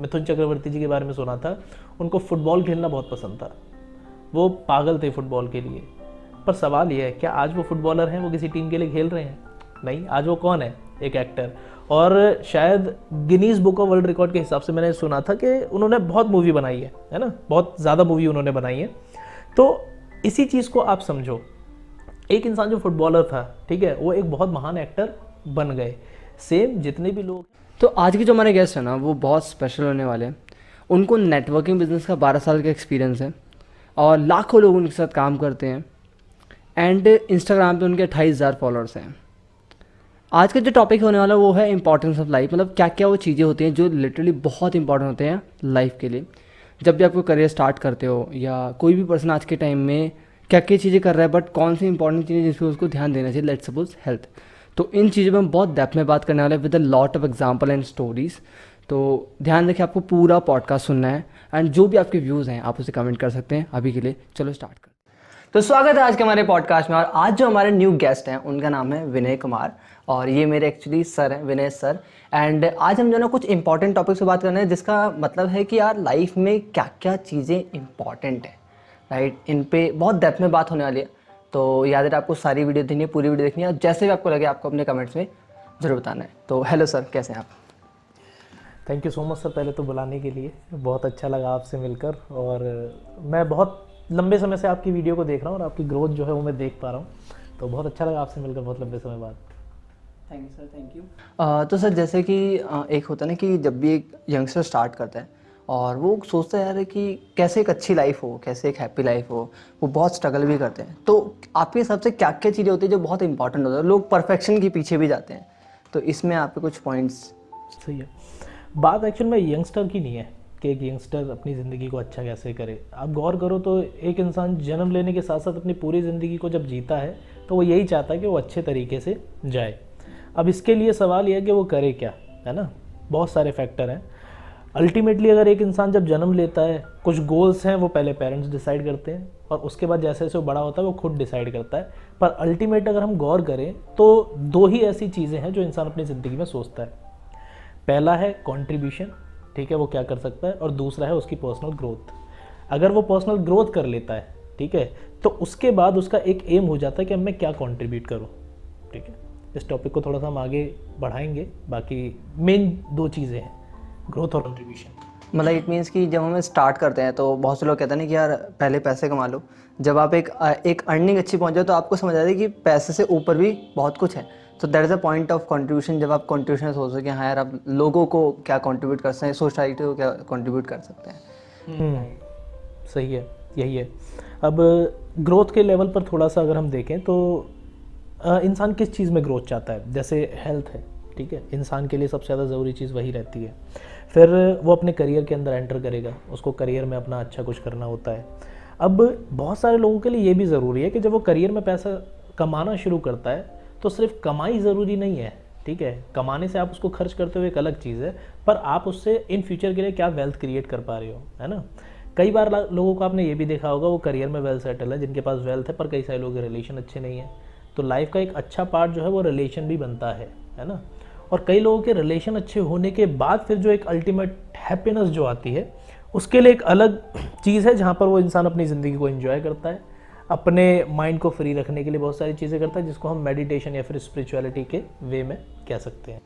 मिथुन चक्रवर्ती जी के बारे में सुना था, उनको फुटबॉल खेलना बहुत पसंद था, वो पागल थे फुटबॉल के लिए। पर सवाल ये है, क्या आज वो फुटबॉलर हैं, वो किसी टीम के लिए खेल रहे हैं? नहीं, आज वो कौन है? एक एक्टर। और शायद Guinness book of world record के हिसाब से मैंने सुना था कि उन्होंने बहुत मूवी बनाई है ना, बहुत ज़्यादा मूवी उन्होंने बनाई है। तो इसी चीज़ को आप समझो, एक इंसान जो फुटबॉलर था, ठीक है, वो एक बहुत महान एक्टर बन गए। सेम जितने भी लोग। तो आज के जो हमारे गेस्ट हैं ना, वो बहुत स्पेशल होने वाले हैं। उनको नेटवर्किंग बिजनेस का 12 साल का एक्सपीरियंस है और लाखों लोग उनके साथ काम करते हैं एंड इंस्टाग्राम पे उनके 28,000 फॉलोअर्स हैं। आज का जो टॉपिक होने वाला वो है इंपॉर्टेंस ऑफ लाइफ, मतलब क्या क्या वो चीज़ें होती हैं जो लिटरली बहुत इंपॉर्टेंट होते हैं लाइफ के लिए। जब भी आप कोई करियर स्टार्ट करते हो या कोई भी पर्सन आज के टाइम में क्या क्या चीज़ें कर रहा है, बट कौन सी इंपॉर्टेंट चीज़ें जिस पर उसको ध्यान देना चाहिए, लेट्स सपोज हेल्थ। तो इन चीज़ों में हम बहुत डेप्थ में बात करने वाले हैं with a lot of example and stories. तो ध्यान रखिए, आपको पूरा पॉडकास्ट सुनना है एंड जो भी आपके व्यूज़ हैं आप उसे कमेंट कर सकते हैं। अभी के लिए चलो स्टार्ट करते हैं। तो स्वागत है आज के हमारे पॉडकास्ट में, और आज जो हमारे न्यू गेस्ट हैं उनका नाम है विनय कुमार, और ये मेरे एक्चुअली सर हैं, विनय सर। एंड आज हम जो ना कुछ इंपॉर्टेंट टॉपिक्स पे बात करना है, जिसका मतलब है कि यार लाइफ में क्या क्या चीज़ें इंपॉर्टेंट हैं, राइट। इन पे बहुत डेप्थ में बात होने वाली है। तो याद है आपको सारी वीडियो देखनी है, पूरी वीडियो देखनी है, और जैसे भी आपको लगे आपको अपने कमेंट्स में ज़रूर बताना है। तो हेलो सर, कैसे हैं आप? Thank you so much sir, पहले तो बुलाने के लिए बहुत अच्छा लगा आपसे मिलकर। और मैं बहुत लंबे समय से आपकी वीडियो को देख रहा हूँ और आपकी ग्रोथ जो है वो मैं देख पा रहा हूँ, तो बहुत अच्छा लगा आपसे मिलकर बहुत लंबे समय बाद। Thank you sir, thank you. तो सर जैसे कि एक होता है ना कि जब भी एक यंगस्टर स्टार्ट करता है और वो सोचता है यार कि कैसे एक अच्छी लाइफ हो, कैसे एक हैप्पी लाइफ हो, वो बहुत स्ट्रगल भी करते हैं। तो आपके हिसाब से क्या क्या चीज़ें होती है जो बहुत इंपॉर्टेंट होता है? लोग परफेक्शन के पीछे भी जाते हैं, तो इसमें आपके कुछ पॉइंट्स। सही है। बात एक्चुअल में यंगस्टर की नहीं है कि एक यंगस्टर अपनी ज़िंदगी को अच्छा कैसे करे। आप गौर करो तो एक इंसान जन्म लेने के साथ साथ अपनी पूरी ज़िंदगी को जब जीता है तो वो यही चाहता है कि वो अच्छे तरीके से जाए। अब इसके लिए सवाल यह है कि वो करे क्या, है ना। बहुत सारे फैक्टर हैं। अल्टीमेटली अगर एक इंसान जब जन्म लेता है, कुछ गोल्स हैं वो पहले पेरेंट्स डिसाइड करते हैं और उसके बाद जैसे जैसे वो बड़ा होता है वो खुद डिसाइड करता है। पर अल्टीमेट अगर हम गौर करें तो दो ही ऐसी चीज़ें हैं जो इंसान अपनी ज़िंदगी में सोचता है। पहला है कंट्रीब्यूशन, ठीक है, वो क्या कर सकता है, और दूसरा है उसकी पर्सनल ग्रोथ। अगर वो पर्सनल ग्रोथ कर लेता है, ठीक है, तो उसके बाद उसका एक एम हो जाता है कि अब मैं क्या कंट्रीब्यूट करूँ, ठीक है। इस टॉपिक को थोड़ा सा हम आगे बढ़ाएंगे। बाकी मेन दो चीज़ें हैं, ग्रोथ और कंट्रीब्यूशन। मतलब इट मीन्स कि जब हम स्टार्ट करते हैं तो बहुत से लोग कहते हैं ना कि यार पहले पैसे कमा लो। जब आप एक अर्निंग अच्छी पहुंच जाए तो आपको समझ आता है कि पैसे से ऊपर भी बहुत कुछ है। तो that is a point of contribution, जब आप कंट्रीब्यूशन सोच सकें, हाँ यार आप लोगों को क्या कंट्रीब्यूट कर सकते हैं, सोसाइटी को क्या कंट्रीब्यूट कर सकते हैं। सही है, यही है। अब ग्रोथ के लेवल पर थोड़ा सा अगर हम देखें तो इंसान किस चीज़ में ग्रोथ चाहता है। जैसे हेल्थ है, ठीक है, इंसान के लिए सबसे ज़्यादा ज़रूरी चीज़ वही रहती है। फिर वो अपने करियर के अंदर एंटर करेगा, उसको करियर में अपना अच्छा कुछ करना होता है। अब बहुत सारे लोगों के लिए ये भी ज़रूरी है कि जब वो करियर में पैसा कमाना शुरू करता है तो सिर्फ कमाई ज़रूरी नहीं है, ठीक है। कमाने से आप उसको खर्च करते हुए एक अलग चीज़ है, पर आप उससे इन फ्यूचर के लिए क्या वेल्थ क्रिएट कर पा रहे हो, है ना। कई बार लोगों को आपने ये भी देखा होगा, वो करियर में वेल सेटल है, जिनके पास वेल्थ है, पर कई सारे लोगों के रिलेशन अच्छे नहीं है। तो लाइफ का एक अच्छा पार्ट जो है वो रिलेशन भी बनता है ना। और कई लोगों के रिलेशन अच्छे होने के बाद फिर जो एक अल्टीमेट हैप्पीनेस जो आती है, उसके लिए एक अलग चीज़ है जहाँ पर वो इंसान अपनी ज़िंदगी को एंजॉय करता है, अपने माइंड को फ्री रखने के लिए बहुत सारी चीज़ें करता है, जिसको हम मेडिटेशन या फिर स्पिरिचुअलिटी के वे में कह सकते हैं।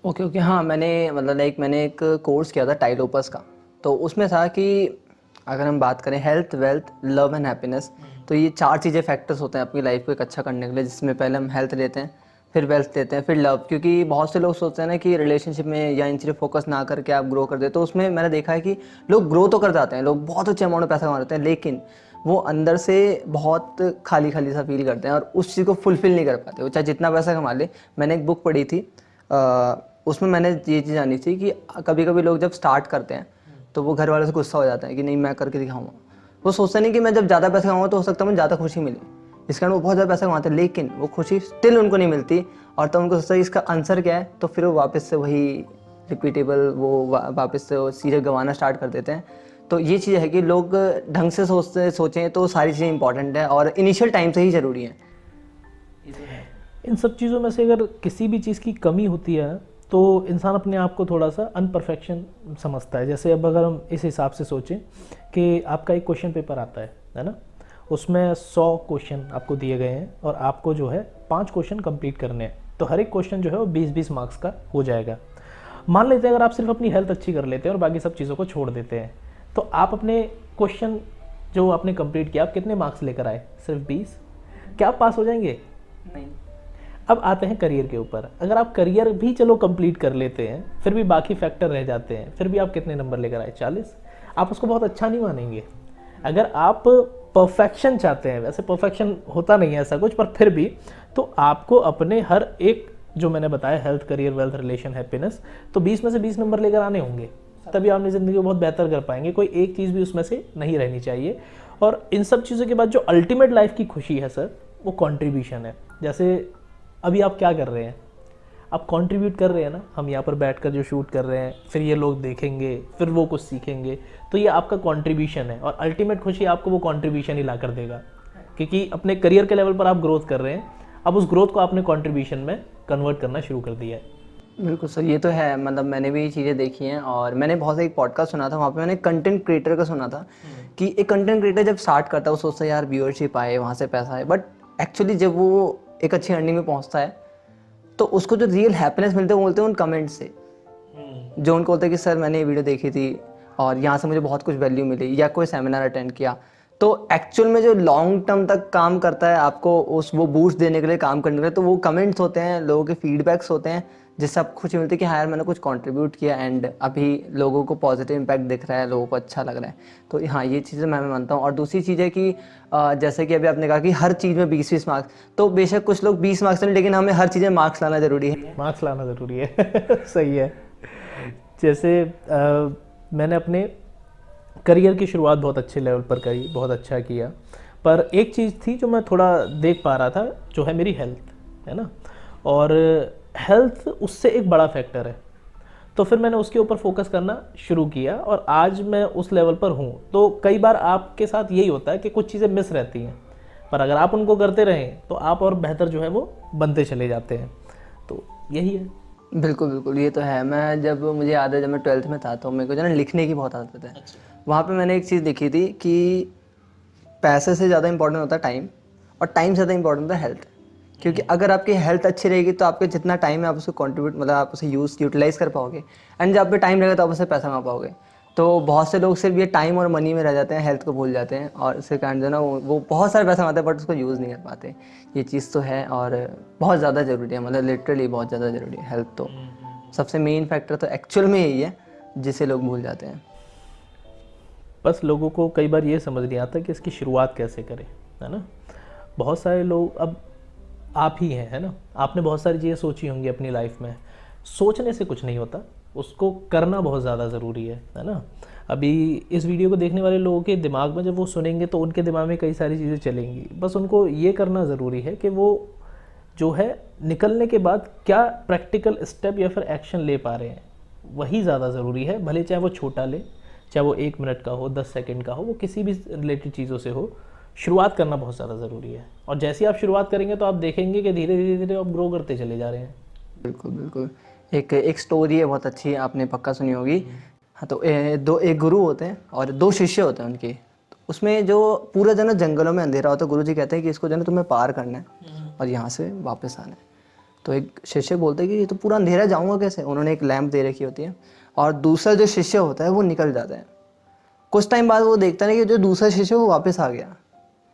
ओके, हाँ, मैंने एक कोर्स किया था टाइलोपस का। तो उसमें था कि अगर हम बात करें health, wealth, love and happiness, तो ये 4 चीज़ें फैक्टर्स होते हैं अपनी लाइफ को एक अच्छा करने के लिए, जिसमें पहले हम हेल्थ लेते हैं, फिर वेल्थ लेते हैं, फिर लव। क्योंकि बहुत से लोग सोचते हैं ना कि रिलेशनशिप में या इन चीज़ें फोकस ना करके आप ग्रो कर दे, तो उसमें मैंने देखा है कि लोग ग्रो तो कर जाते हैं, लोग बहुत अच्छे अमाउंट में पैसा कमा लेते हैं, लेकिन वो अंदर से बहुत खाली खाली सा फील करते हैं और उस चीज़ को फुलफिल नहीं कर पाते, वो चाहे जितना पैसा कमा ले। मैंने एक बुक पढ़ी थी, उसमें मैंने ये चीज़ जानी थी कि कभी कभी लोग जब स्टार्ट करते हैं तो वो घर वालों से गुस्सा हो जाता है कि नहीं मैं करके दिखाऊंगा। वो सोचते नहीं कि मैं जब ज़्यादा पैसा कमाऊंगा तो हो सकता है मुझे ज़्यादा खुशी मिले, इस कारण वो बहुत ज़्यादा पैसा कमाते हैं, लेकिन वो खुशी स्टिल उनको नहीं मिलती। और तब उनको सोचता है इसका आंसर क्या है, तो फिर वो वापस से वही रिपीटेबल, वो वापस से वो चीज़ें गंवाना स्टार्ट कर देते हैं। तो ये चीज़ है कि लोग ढंग से सोचें तो सारी चीज़ें इंपॉर्टेंट है और इनिशियल टाइम से ही ज़रूरी है। इन सब चीज़ों में से अगर किसी भी चीज़ की कमी होती है तो इंसान अपने आप को थोड़ा सा अनपरफेक्शन समझता है। जैसे अब अगर हम इस हिसाब से सोचें कि आपका एक क्वेश्चन पेपर आता है ना, उसमें 100 क्वेश्चन आपको दिए गए हैं और आपको जो है 5 क्वेश्चन कंप्लीट करने हैं, तो हर एक क्वेश्चन जो है वो 20-20 मार्क्स का हो जाएगा। मान लेते हैं अगर आप सिर्फ अपनी हेल्थ अच्छी कर लेते हैं और बाकी सब चीज़ों को छोड़ देते हैं, तो आप अपने क्वेश्चन जो आपने कंप्लीट किया, आप कितने मार्क्स लेकर आए? सिर्फ 20। क्या आप पास हो जाएंगे? नहीं। अब आते हैं करियर के ऊपर। अगर आप करियर भी चलो कंप्लीट कर लेते हैं, फिर भी बाकी फैक्टर रह जाते हैं, फिर भी आप कितने नंबर लेकर आए? 40। आप उसको बहुत अच्छा नहीं मानेंगे। अगर आप परफेक्शन चाहते हैं, वैसे परफेक्शन होता नहीं है ऐसा कुछ, पर फिर भी, तो आपको अपने हर एक जो मैंने बताया, health, career, wealth, relation, happiness, तो 20 में से 20 नंबर लेकर आने होंगे, तभी आप अपनी ज़िंदगी को बहुत बेहतर कर पाएंगे। कोई एक चीज़ भी उसमें से नहीं रहनी चाहिए। और इन सब चीज़ों के बाद जो अल्टीमेट लाइफ की खुशी है सर, वो कंट्रीब्यूशन है। जैसे अभी आप क्या कर रहे हैं? आप कंट्रीब्यूट कर रहे हैं ना। हम यहाँ पर बैठकर जो शूट कर रहे हैं, फिर ये लोग देखेंगे, फिर वो कुछ सीखेंगे, तो ये आपका कंट्रीब्यूशन है। और अल्टीमेट खुशी आपको वो कंट्रीब्यूशन ही ला कर देगा, क्योंकि अपने करियर के लेवल पर आप ग्रोथ कर रहे हैं। अब उस ग्रोथ को आपने कंट्रीब्यूशन में कन्वर्ट करना शुरू कर दिया है। बिल्कुल सर, ये तो है। मतलब मैंने भी ये चीज़ें देखी हैं और मैंने बहुत से एक पॉडकास्ट सुना था, वहाँ पे मैंने कंटेंट क्रिएटर का सुना था कि एक कंटेंट क्रिएटर जब स्टार्ट करता है वो सोचता है यार व्यूअरशिप आए, वहाँ से पैसा आए, बट एक्चुअली जब वो एक अच्छी अर्निंग में पहुँचता है तो उसको जो रियल हैप्पीनेस मिलते हैं वो बोलते हैं उन कमेंट्स से, जो उनको बोलते हैं कि सर मैंने ये वीडियो देखी थी और यहाँ से मुझे बहुत कुछ वैल्यू मिली, या कोई सेमिनार अटेंड किया। तो एक्चुअल में जो लॉन्ग टर्म तक काम करता है आपको उस वो बूस्ट देने के लिए, काम करने के लिए, तो वो कमेंट्स होते हैं, लोगों के फीडबैक्स होते हैं, जिससे आपको खुशी मिलती है कि हाँ यार मैंने कुछ कंट्रीब्यूट किया एंड अभी लोगों को पॉजिटिव इम्पैक्ट दिख रहा है, लोगों को अच्छा लग रहा है। तो हाँ, ये चीज़ें मैं मानता हूँ। और दूसरी चीज़ है कि जैसे कि अभी आपने कहा कि हर चीज़ में 20-20 मार्क्स, तो बेशक कुछ लोग 20 मार्क्स लें, लेकिन हमें हर चीज़ में मार्क्स लाना ज़रूरी है। मार्क्स लाना ज़रूरी है सही है। जैसे मैंने अपने करियर की शुरुआत बहुत अच्छे लेवल पर करी, बहुत अच्छा किया, पर एक चीज़ थी जो मैं थोड़ा देख पा रहा था, जो है मेरी हेल्थ, है ना। और हेल्थ उससे एक बड़ा फैक्टर है, तो फिर मैंने उसके ऊपर फोकस करना शुरू किया और आज मैं उस लेवल पर हूँ। तो कई बार आपके साथ यही होता है कि कुछ चीज़ें मिस रहती हैं, पर अगर आप उनको करते रहें तो आप और बेहतर जो है वो बनते चले जाते हैं। तो यही है। बिल्कुल बिल्कुल, ये तो है। मैं जब मुझे याद है जब मैं 12th में था तो मेरे को जो है ना लिखने की बहुत आदत है। वहाँ पे मैंने एक चीज़ देखी थी कि पैसे से ज़्यादा इंपॉर्टेंट होता है टाइम, और टाइम से ज़्यादा इंपॉर्टेंट होता है हेल्थ। क्योंकि अगर आपकी हेल्थ अच्छी रहेगी तो आपके जितना टाइम है आप उसको कंट्रीब्यूट, मतलब आप उसे यूटिलाइज़ कर पाओगे, एंड जब पे टाइम लगेगा तो आप उससे पैसा कमा पाओगे। तो बहुत से लोग सिर्फ ये टाइम और मनी में रह जाते हैं, हेल्थ को भूल जाते हैं, और इसके कारण जो है ना वो बहुत सारे पैसा कमाते हैं बट उसको यूज़ नहीं कर पाते। ये चीज़ तो है और बहुत ज़्यादा ज़रूरी है, मतलब लिटरली बहुत ज़्यादा ज़रूरी है हेल्थ। तो सबसे मेन फैक्टर तो एक्चुअल में यही है जिसे लोग भूल जाते हैं। बस लोगों को कई बार ये समझ नहीं आता कि इसकी शुरुआत कैसे करें, है ना। बहुत सारे लोग, अब आप ही हैं, है ना, आपने बहुत सारी चीज़ें सोची होंगी अपनी लाइफ में। सोचने से कुछ नहीं होता, उसको करना बहुत ज़्यादा ज़रूरी है ना। अभी इस वीडियो को देखने वाले लोगों के दिमाग में जब वो सुनेंगे तो उनके दिमाग में कई सारी चीज़ें चलेंगी, बस उनको ये करना ज़रूरी है कि वो जो है निकलने के बाद क्या प्रैक्टिकल स्टेप या फिर एक्शन ले पा रहे हैं, वही ज़्यादा ज़रूरी है। भले चाहे वो छोटा ले, चाहे वो 1 मिनट का हो, 10 सेकंड का हो, वो किसी भी रिलेटेड चीज़ों से हो, शुरुआत करना बहुत ज़्यादा ज़रूरी है। और जैसे ही आप शुरुआत करेंगे तो आप देखेंगे कि धीरे धीरे धीरे आप ग्रो करते चले जा रहे हैं। बिल्कुल बिल्कुल। एक स्टोरी है बहुत अच्छी, आपने पक्का सुनी होगी। हाँ, तो एक गुरु होते हैं और 2 शिष्य होते हैं उनके। तो उसमें जो पूरा जो है ना जंगलों में अंधेरा होता है, गुरु जी कहते हैं कि इसको जो है ना तुम्हें पार करना है और यहाँ से वापस आना है। तो एक शिष्य बोलते हैं कि ये तो पूरा अंधेरा, जाऊँगा कैसे। उन्होंने एक लैंप दे रखी होती है और दूसरा जो शिष्य होता है वो निकल जाता है। कुछ टाइम बाद वो देखता है कि जो दूसरा शिष्य वो वापस आ गया,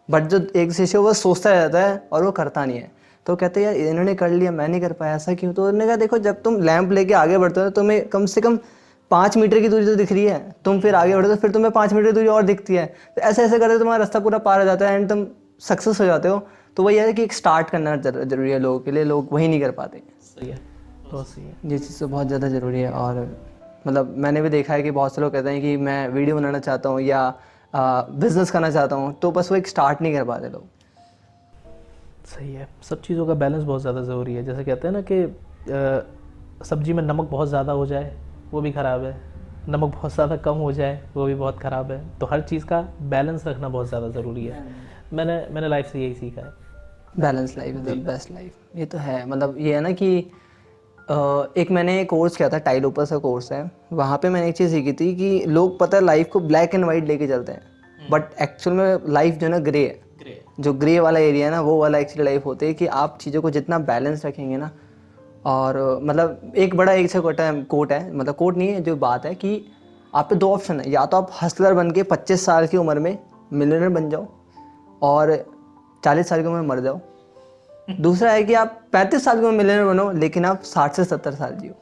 बट जो एक शिष्य वो सोचता रहता है और वो करता नहीं है। तो कहते हैं यार इन्होंने कर लिया, मैं नहीं कर पाया, ऐसा क्यों। तो उन्होंने कहा देखो, जब तुम लैंप लेके आगे बढ़ते हो तुम्हें कम से कम 5 मीटर की दूरी तो दिख रही है, तुम फिर आगे बढ़ते हो फिर तुम्हें 5 मीटर की दूरी और दिखती है। तो ऐसे ऐसे करते तुम्हारा रास्ता पूरा पार हो जाता है एंड तुम सक्सेस हो जाते हो। तो वही है कि एक स्टार्ट करना जरूरी है लोगों के लिए, लोग वही नहीं कर पाते। सही है, बहुत सही है। ये चीज़ तो बहुत ज़्यादा ज़रूरी है। और मतलब मैंने भी देखा है कि बहुत से लोग कहते हैं कि मैं वीडियो बनाना चाहता हूँ या बिज़नेस करना चाहता हूँ, तो बस वो एक स्टार्ट नहीं कर पाते लोग। सही है, सब चीज़ों का बैलेंस बहुत ज़्यादा ज़रूरी है। जैसे कहते हैं ना कि सब्जी में नमक बहुत ज़्यादा हो जाए वो भी ख़राब है, नमक बहुत ज़्यादा कम हो जाए वो भी बहुत ख़राब है। तो हर चीज़ का बैलेंस रखना बहुत ज़्यादा ज़रूरी है। मैंने लाइफ से यही सीखा है। Balance life is the best life. ये तो है। मतलब ये है ना कि एक मैंने कोर्स किया था, टाइल ओपर्स का कोर्स है, वहाँ पे मैंने एक चीज़ सीखी थी कि लोग पता है लाइफ को ब्लैक एंड वाइट लेके चलते हैं, बट एक्चुअल में लाइफ जो है ना ग्रे है। जो ग्रे वाला एरिया है ना, वो वाला एक्चुअली लाइफ होती है कि आप चीज़ों को जितना बैलेंस रखेंगे ना, और मतलब एक बड़ा एक से कोट है, मतलब कोट नहीं है, जो बात है कि आप पे 2 ऑप्शन है, या तो आप हसलर बन के 25 साल की उम्र में मिलियनर बन जाओ और 40 साल की उम्र में मर जाओ। दूसरा है कि आप 35 साल की उम्र में मिलियनर बनो लेकिन आप 60 से 70 साल जियो।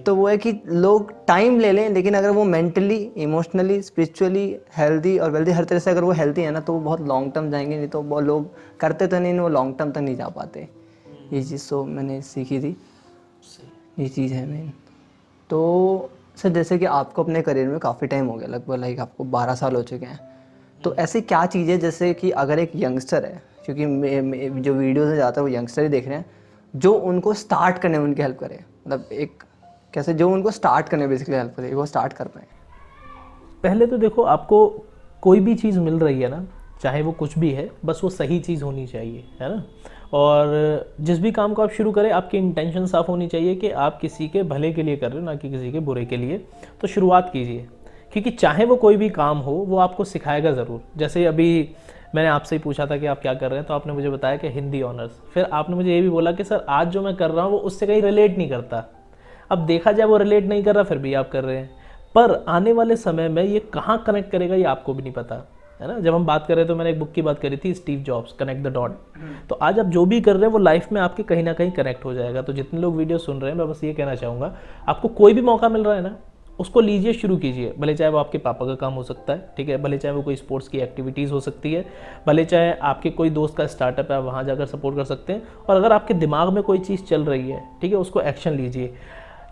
तो वो है कि लोग टाइम ले लें, लेकिन अगर वो मेंटली, इमोशनली, स्पिरिचुअली हेल्दी और वेल्दी हर तरह से अगर वो हेल्दी है ना, तो वो बहुत लॉन्ग टर्म जाएंगे। नहीं तो वो लोग करते तो नहीं, वो लॉन्ग टर्म तक नहीं जा पाते। ये चीज़ तो मैंने सीखी थी, ये चीज़ है मेन। तो सर जैसे कि आपको अपने करियर में काफ़ी टाइम हो गया, लगभग लाइक आपको 12 साल हो चुके हैं, तो ऐसी क्या चीज़ है जैसे कि अगर एक यंगस्टर है, क्योंकि जो वीडियोज़ में ज़्यादातर वो यंगस्टर ही देख रहे हैं, जो उनको स्टार्ट करने में उनकी हेल्प करे, मतलब एक कैसे जो उनको स्टार्ट करने में बेसिकली हेल्प करे, वो स्टार्ट कर पाए। पहले तो देखो, आपको कोई भी चीज़ मिल रही है ना, चाहे वो कुछ भी है, बस वो सही चीज़ होनी चाहिए, है ना। और जिस भी काम को आप शुरू करें, आपकी इंटेंशन साफ़ होनी चाहिए कि आप किसी के भले के लिए कर रहे हो, ना कि किसी के बुरे के लिए। तो शुरुआत कीजिए, क्योंकि चाहे वो कोई भी काम हो, वो आपको सिखाएगा ज़रूर। जैसे अभी मैंने आपसे ही पूछा था कि आप क्या कर रहे हैं, तो आपने मुझे बताया कि हिंदी ऑनर्स। फिर आपने मुझे ये भी बोला कि सर आज जो मैं कर रहा हूँ वो उससे कहीं रिलेट नहीं करता। अब देखा जाए वो रिलेट नहीं कर रहा, फिर भी आप कर रहे हैं, पर आने वाले समय में ये कहाँ कनेक्ट करेगा ये आपको भी नहीं पता, है ना। जब हम बात कर रहे हैं तो मैंने एक बुक की बात करी थी, Steve jobs, connect the dot. तो आज आप जो भी कर रहे हैं वो लाइफ में आपके कहीं ना कहीं कनेक्ट हो जाएगा। तो जितने लोग वीडियो सुन रहे हैं, मैं बस ये कहना चाहूँगा, आपको कोई भी मौका मिल रहा है ना, उसको लीजिए, शुरू कीजिए। भले चाहे वो आपके पापा का काम हो सकता है, ठीक है, भले चाहे वो कोई स्पोर्ट्स की एक्टिविटीज़ हो सकती है, भले चाहे आपके कोई दोस्त का स्टार्टअप है, आप वहाँ जाकर सपोर्ट कर सकते हैं। और अगर आपके दिमाग में कोई चीज़ चल रही है, ठीक है, उसको एक्शन लीजिए।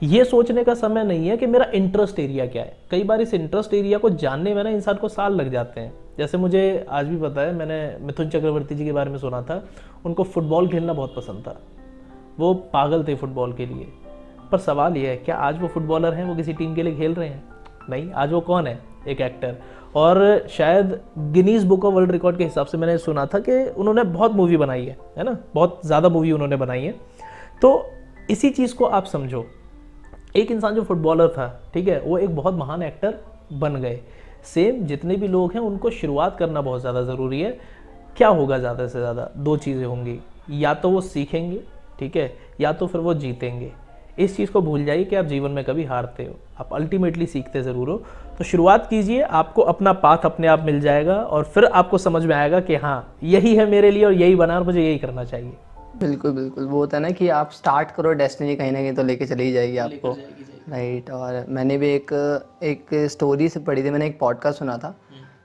ये सोचने का समय नहीं है कि मेरा इंटरेस्ट एरिया क्या है। कई बार इस इंटरेस्ट एरिया को जानने में ना इंसान को साल लग जाते हैं। जैसे मुझे आज भी पता है, मैंने मिथुन चक्रवर्ती जी के बारे में सुना था, उनको फुटबॉल खेलना बहुत पसंद था, वो पागल थे फुटबॉल के लिए। पर सवाल ये है, क्या आज वो फुटबॉलर हैं, वो किसी टीम के लिए खेल रहे हैं? नहीं, आज वो कौन है? एक एक्टर। और शायद Guinness book of world record के हिसाब से मैंने सुना था कि उन्होंने बहुत मूवी बनाई है ना, बहुत ज़्यादा मूवी उन्होंने बनाई है। तो इसी चीज़ को आप समझो, एक इंसान जो फुटबॉलर था, ठीक है, वो एक बहुत महान एक्टर बन गए। सेम जितने भी लोग हैं, उनको शुरुआत करना बहुत ज़्यादा ज़रूरी है। क्या होगा ज़्यादा से ज़्यादा? 2 चीज़ें होंगी, या तो वो सीखेंगे, ठीक है, या तो फिर वो जीतेंगे। इस चीज़ को भूल जाइए कि आप जीवन में कभी हारते हो, आप अल्टीमेटली सीखते ज़रूर हो। तो शुरुआत कीजिए, आपको अपना पाथ अपने आप मिल जाएगा और फिर आपको समझ में आएगा कि हाँ, यही है मेरे लिए और यही बना और मुझे यही करना चाहिए। बिल्कुल बिल्कुल, वो होता है ना कि आप स्टार्ट करो, डेस्टिनी कहीं ना कहीं तो लेके चली जाएगी आपको, राइट। और मैंने भी एक स्टोरी से पढ़ी थी, मैंने एक पॉडकास्ट सुना था,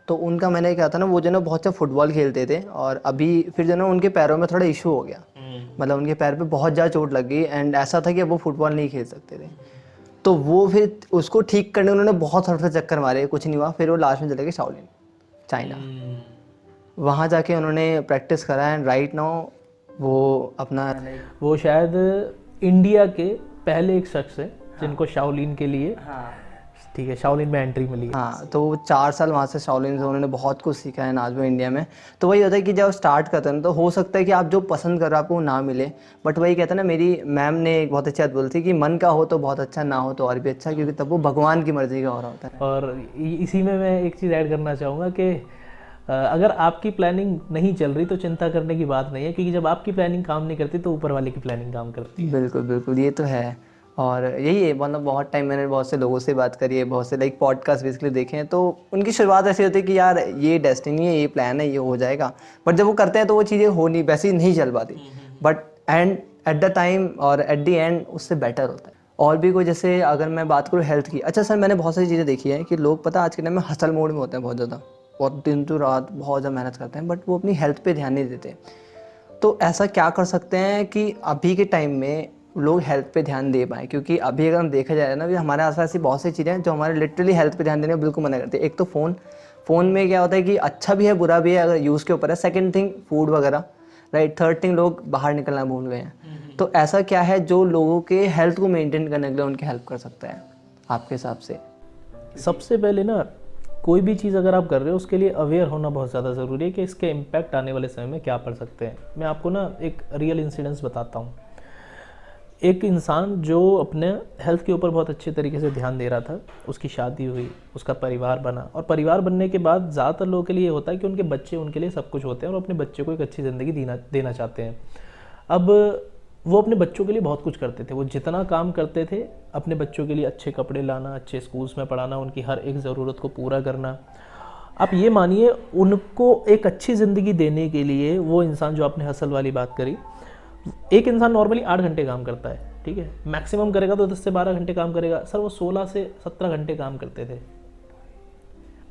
तो उनका मैंने क्या था ना, वो जो ना बहुत अच्छा फुटबॉल खेलते थे, और अभी फिर जो ना उनके पैरों में थोड़ा इशू हो गया, मतलब उनके पैर पे बहुत ज़्यादा चोट लग गई, एंड ऐसा था कि अब वो फुटबॉल नहीं खेल सकते थे। तो वो फिर उसको ठीक करने उन्होंने बहुत सारे चक्कर मारे, कुछ नहीं हुआ। फिर वो लास्ट में चले गए शाओलिन, चाइना। वहाँ जाके उन्होंने प्रैक्टिस करा, एंड राइट नाउ वो अपना, वो शायद इंडिया के पहले एक शख्स है जिनको शाओलिन के लिए, ठीक है, शाओलिन में एंट्री मिली है। हाँ, तो वो 4 साल वहाँ से शाओलिन से उन्होंने बहुत कुछ सीखा है, आज वो इंडिया में। तो वही होता है कि जब स्टार्ट करते हैं तो हो सकता है कि आप जो पसंद कर रहे हो आपको ना मिले, बट वही कहते हैं ना, मेरी मैम ने एक बहुत अच्छी बात बोली थी कि मन का हो तो बहुत अच्छा, ना हो तो और भी अच्छा, क्योंकि तब वो भगवान की मर्जी का हो रहा होता है। और इसी में मैं एक चीज़ ऐड करना चाहूँगा कि अगर आपकी प्लानिंग नहीं चल रही तो चिंता करने की बात नहीं है, क्योंकि जब आपकी प्लानिंग काम नहीं करती तो ऊपर वाले की प्लानिंग काम करती है। बिल्कुल बिल्कुल, ये तो है। और यही है, मतलब बहुत टाइम मैंने बहुत से लोगों से बात करी है, बहुत से लाइक पॉडकास्ट बेसिकली देखे हैं, तो उनकी शुरुआत ऐसी होती है कि यार ये डेस्टिनी है, ये प्लान है, ये हो जाएगा, बट जब वो करते हैं तो वो चीज़ें हो नहीं, वैसे ही नहीं चल पाती, बट एट द टाइम और एट द एंड उससे बेटर होता है। और भी कोई, जैसे अगर मैं बात करूँ हेल्थ की, अच्छा सर, मैंने बहुत सारी चीज़ें देखी है कि लोग पता आज के टाइम में हसल मोड में होते हैं, बहुत दिन तो रात बहुत ज़्यादा मेहनत करते हैं, बट वो अपनी हेल्थ पे ध्यान नहीं देते। तो ऐसा क्या कर सकते हैं कि अभी के टाइम में लोग हेल्थ पे ध्यान दे पाएँ? क्योंकि अभी अगर हम देखा जाए ना, भी हमारे आसपास ऐसी बहुत सी चीज़ें हैं जो हमारे लिटरली हेल्थ पे ध्यान देने में बिल्कुल मना करती है। एक तो फ़ोन में क्या होता है कि अच्छा भी है बुरा भी है, अगर यूज़ के ऊपर है। सेकंड थिंग फूड वगैरह, राइट। थर्ड थिंग लोग बाहर निकलना भूल गए हैं। तो ऐसा क्या है जो लोगों के हेल्थ को मेंटेन करने के लिए उनकी हेल्प कर सकता है आपके हिसाब से? सबसे पहले ना, कोई भी चीज़ अगर आप कर रहे हो उसके लिए अवेयर होना बहुत ज़्यादा ज़रूरी है कि इसके इम्पैक्ट आने वाले समय में क्या पड़ सकते हैं। मैं आपको ना एक रियल इंसिडेंस बताता हूँ। एक इंसान जो अपने हेल्थ के ऊपर बहुत अच्छे तरीके से ध्यान दे रहा था, उसकी शादी हुई, उसका परिवार बना, और परिवार बनने के बाद ज़्यादातर लोगों के लिए ये होता है कि उनके बच्चे उनके लिए सब कुछ होते हैं और अपने बच्चे को एक अच्छी ज़िंदगी देना चाहते हैं। अब वो अपने बच्चों के लिए बहुत कुछ करते थे, वो जितना काम करते थे अपने बच्चों के लिए अच्छे कपड़े लाना, अच्छे स्कूल्स में पढ़ाना, उनकी हर एक ज़रूरत को पूरा करना। आप ये मानिए उनको एक अच्छी ज़िंदगी देने के लिए वो इंसान जो आपने हसल वाली बात करी, एक इंसान नॉर्मली 8 घंटे काम करता है, ठीक है, मैक्सिमम करेगा तो 10 से 12 घंटे काम करेगा, सर वो 16 से 17 घंटे काम करते थे।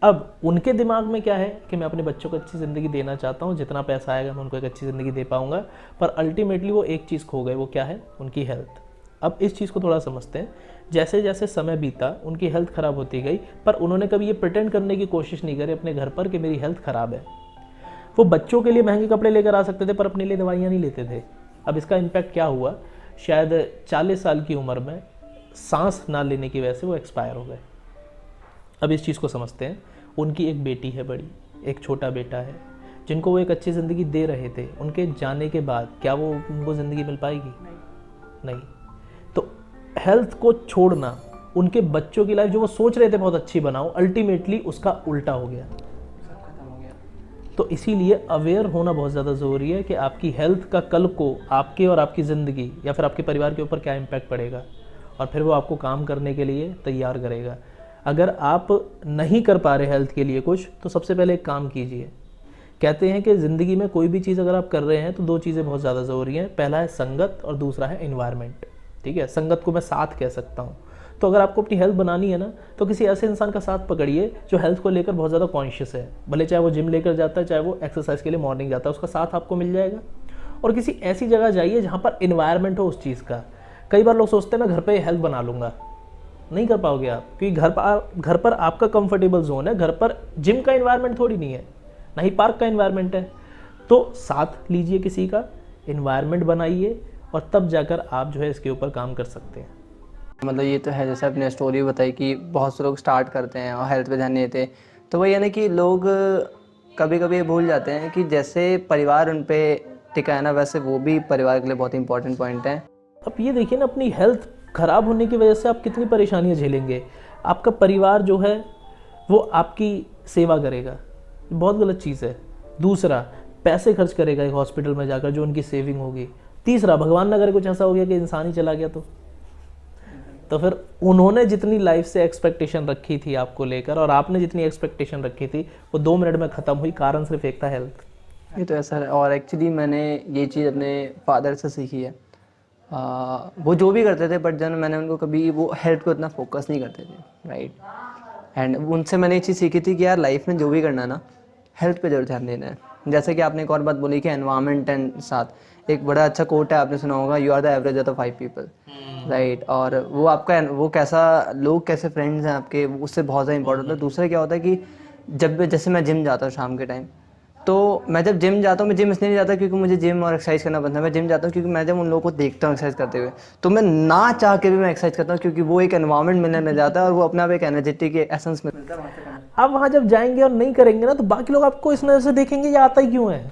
अब उनके दिमाग में क्या है कि मैं अपने बच्चों को अच्छी ज़िंदगी देना चाहता हूँ, जितना पैसा आएगा मैं उनको एक अच्छी ज़िंदगी दे पाऊँगा, पर अल्टीमेटली वो एक चीज़ खो गए, वो क्या है, उनकी हेल्थ। अब इस चीज़ को थोड़ा समझते हैं। जैसे जैसे समय बीता उनकी हेल्थ ख़राब होती गई, पर उन्होंने कभी ये प्रिटेंड करने की कोशिश नहीं करी अपने घर पर कि मेरी हेल्थ ख़राब है। वो बच्चों के लिए महंगे कपड़े लेकर आ सकते थे पर अपने लिए दवाइयाँ नहीं लेते थे। अब इसका इम्पैक्ट क्या हुआ, शायद 40 साल की उम्र में सांस ना लेने की वजह से वो एक्सपायर हो गए। अब इस चीज़ को समझते हैं। उनकी एक बेटी है बड़ी, एक छोटा बेटा है, जिनको वो एक अच्छी ज़िंदगी दे रहे थे। उनके जाने के बाद क्या वो उनको ज़िंदगी मिल पाएगी? नहीं। तो हेल्थ को छोड़ना, उनके बच्चों की लाइफ जो वो सोच रहे थे बहुत अच्छी बनाओ, अल्टीमेटली उसका उल्टा हो गया। तो इसीलिए अवेयर होना बहुत ज़्यादा ज़रूरी है कि आपकी हेल्थ का कल को आपके और आपकी ज़िंदगी या फिर आपके परिवार के ऊपर क्या इम्पैक्ट पड़ेगा, और फिर वो आपको काम करने के लिए तैयार करेगा। अगर आप नहीं कर पा रहे हेल्थ के लिए कुछ, तो सबसे पहले एक काम कीजिए। कहते हैं कि ज़िंदगी में कोई भी चीज़ अगर आप कर रहे हैं तो 2 चीज़ें बहुत ज़्यादा ज़रूरी हैं। पहला है संगत और दूसरा है एनवायरनमेंट, ठीक है। संगत को मैं साथ कह सकता हूँ। तो अगर आपको अपनी हेल्थ बनानी है ना, तो किसी ऐसे इंसान का साथ पकड़िए जो हेल्थ को लेकर बहुत ज़्यादा कॉन्शियस है। भले चाहे वो जिम लेकर जाता है, चाहे वो एक्सरसाइज के लिए मॉर्निंग जाता है, उसका साथ आपको मिल जाएगा। और किसी ऐसी जगह जाइए जहाँ पर इन्वायरमेंट हो उस चीज़ का। कई बार लोग सोचते हैं मैं घर पे हेल्थ बना लूँगा, नहीं कर पाओगे आप, क्योंकि घर पर आपका कंफर्टेबल जोन है। घर पर जिम का इन्वायरमेंट थोड़ी नहीं है, ना ही पार्क का इन्वायरमेंट है। तो साथ लीजिए किसी का, इन्वायरमेंट बनाइए, और तब जाकर आप जो है इसके ऊपर काम कर सकते हैं। मतलब ये तो है, जैसे आपने स्टोरी बताई कि बहुत से लोग स्टार्ट करते हैं और हेल्थ पे ध्यान नहीं देते, तो वही है ना कि लोग कभी कभी ये भूल जाते हैं कि जैसे परिवार उन पे टिका है ना, वैसे वो भी परिवार के लिए बहुत इंपॉर्टेंट पॉइंट है। अब ये देखिए ना, अपनी हेल्थ खराब होने की वजह से आप कितनी परेशानियां झेलेंगे। आपका परिवार जो है वो आपकी सेवा करेगा, बहुत गलत चीज़ है। दूसरा, पैसे खर्च करेगा एक हॉस्पिटल में जाकर जो उनकी सेविंग होगी। तीसरा, भगवान ना करे कुछ ऐसा हो गया कि इंसान ही चला गया, तो फिर उन्होंने जितनी लाइफ से एक्सपेक्टेशन रखी थी आपको लेकर, और आपने जितनी एक्सपेक्टेशन रखी थी, वो 2 मिनट में ख़त्म हुई। कारण सिर्फ एक था, हेल्थ। ये तो ऐसा है। और एक्चुअली मैंने ये चीज़ अपने फादर से सीखी है। वो जो भी करते थे, बट जब मैंने उनको कभी वो हेल्थ को इतना फोकस नहीं करते थे, राइट। एंड उनसे मैंने एक चीज़ सीखी थी कि यार लाइफ में जो भी करना है ना, हेल्थ पे जरूर ध्यान देना है। जैसे कि आपने एक और बात बोली कि एनवायरनमेंट एंड साथ, एक बड़ा अच्छा कोट है, आपने सुना होगा, you are the average of the 5 people, right. और वो आपका वो कैसा, लोग कैसे फ्रेंड्स हैं आपके, उससे बहुत ज़्यादा इंपॉर्टेंट होता है। दूसरा क्या होता है कि जब जैसे मैं जिम जाता हूँ शाम के टाइम, तो मैं जब जिम जाता हूँ, मैं जिम इसलिए नहीं जाता क्योंकि मुझे जिम और एक्सरसाइज करना पसंद है। मैं जिम जाता हूँ क्योंकि मैं जब उन लोगों को देखता हूँ एक्सरसाइज करते हुए, तो मैं ना चाह के भी मैं एक्सरसाइज करता हूँ, क्योंकि वो एक एनवायरनमेंट मिलने मिल जाता है और वो अपने आप एक एनर्जेटिक एसेंस मिलता है। आप वहाँ जब जाएंगे और नहीं करेंगे ना, तो बाकी लोग आपको इस नज़र से देखेंगे, ये आता ही क्यों है।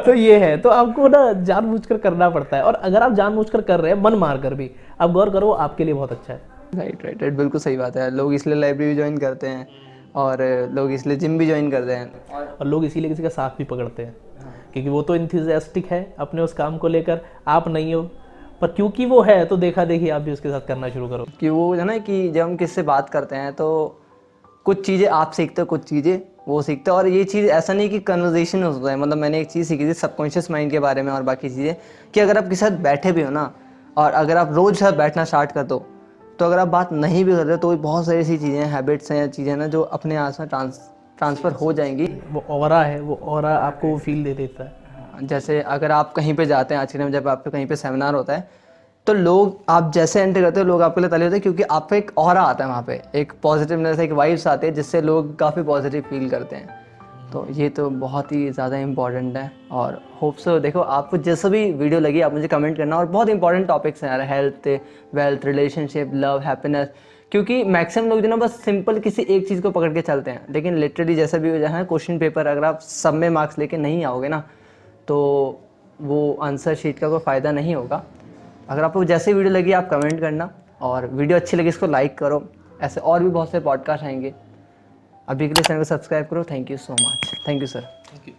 तो ये है, तो आपको ना जानबूझकर करना पड़ता है। और अगर आप जानबूझकर कर रहे हैं, मन मार कर भी, आप गौर करो, आपके लिए बहुत अच्छा है। राइट राइट राइट, बिल्कुल सही बात है। लोग इसलिए लाइब्रेरी ज्वाइन करते हैं, और लोग इसलिए जिम भी ज्वाइन करते हैं, और लोग इसीलिए किसी का साथ भी पकड़ते हैं, क्योंकि वो तो इंथुजियास्टिक है अपने उस काम को लेकर, आप नहीं हो। पर क्योंकि वो है, तो देखा देखी आप भी उसके साथ करना शुरू करो। कि वो है ना कि जब हम किससे बात करते हैं तो कुछ चीज़ें आप सीखते हो, कुछ चीज़ें वो सीखते हो। और ये चीज़ ऐसा नहीं कि कन्वर्सेशन होता है। मतलब मैंने एक चीज़ सीखी थी सबकॉन्शियस माइंड के बारे में और बाकी चीज़ें, कि अगर आप किसी साथ बैठे भी हो ना, और अगर आप रोज़ साथ बैठना स्टार्ट कर दो, तो अगर आप बात नहीं भी कर रहे तो बहुत सारी ऐसी चीज़ें, हैबिट्स हैं, चीज़ें ना जो अपने आप में ट्रांसफ़र हो जाएंगी। वो ऑरा है, वो ऑरा आपको वो फील दे देता है। जैसे अगर आप कहीं पे जाते हैं, आज के टाइम जब आपके कहीं पे सेमिनार होता है, तो लोग, आप जैसे एंटर करते हो, लोग आपके लिए तले होते हैं, क्योंकि आपका एक ऑरा आता है वहाँ पे, एक पॉजिटिवनेस, एक वाइब्स आते हैं, जिससे लोग काफ़ी पॉजिटिव फील करते हैं। तो ये तो बहुत ही ज़्यादा इंपॉर्टेंट है। और होप सो, देखो आपको जैसा भी वीडियो लगी आप मुझे कमेंट करना। और बहुत इंपॉर्टेंट टॉपिक्स हैं यार, health, wealth, relationship, love, happiness. क्योंकि मैक्सिमम लोग जो ना बस सिंपल किसी एक चीज़ को पकड़ के चलते हैं, लेकिन लिटरली जैसा भी हो जाए क्वेश्चन पेपर, अगर आप सब में मार्क्स लेके नहीं आओगे ना, तो वो आंसर शीट का कोई फ़ायदा नहीं होगा। अगर आपको जैसे वीडियो लगी आप कमेंट करना, और वीडियो अच्छी लगी इसको लाइक करो। ऐसे और भी बहुत से पॉडकास्ट आएंगे। अभी के लिए चैनल को सब्सक्राइब करो। Thank you so much. Thank you sir. Thank you.